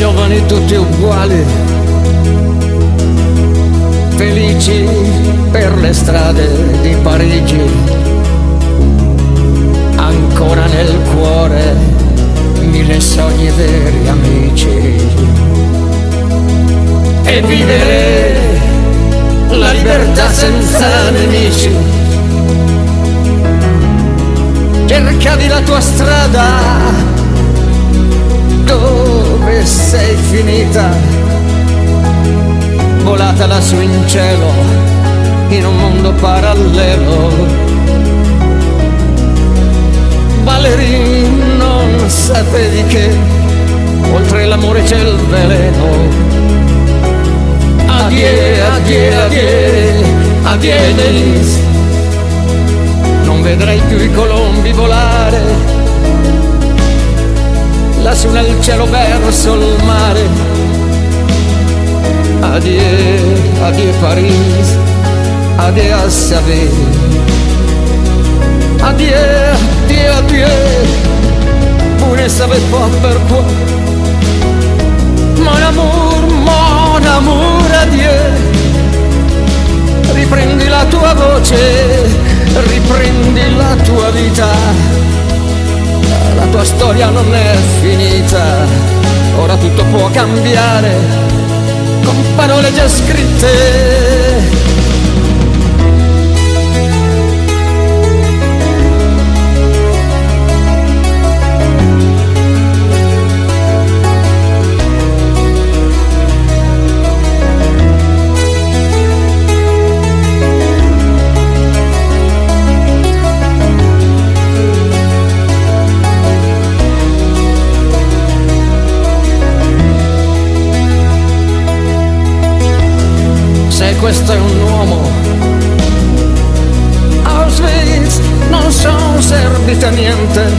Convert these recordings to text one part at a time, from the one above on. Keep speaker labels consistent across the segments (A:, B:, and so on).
A: giovani tutti uguali, felici per le strade di Parigi, ancora nel cuore mille sogni veri amici, e vivere la libertà senza nemici. Cercavi la tua strada, dove sei finita? Volata lassù in cielo, in un mondo parallelo. Ballerini, non sapevi che oltre l'amore c'è il veleno. Addio, addio, addio, addio Denise. Non vedrai più i colombi volare lassù nel cielo verso il mare. Addio, addio Parigi, addio a Savè. Addio, addio, addio, vous ne savez pas pourquoi. Mon amour, addio. Riprendi la tua voce, riprendi la tua vita. La tua storia non è finita, ora tutto può cambiare con parole già scritte. Se questo è un uomo, Auschwitz non son servite a niente.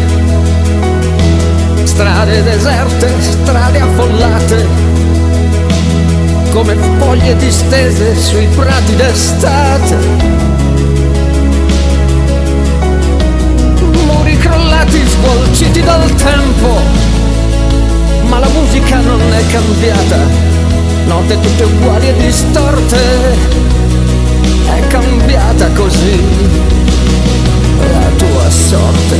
A: Strade deserte, strade affollate, come foglie distese sui prati d'estate. Muri crollati, sgualciti dal tempo, ma la musica non è cambiata. Note tutte uguali e distorte, è cambiata così la tua sorte.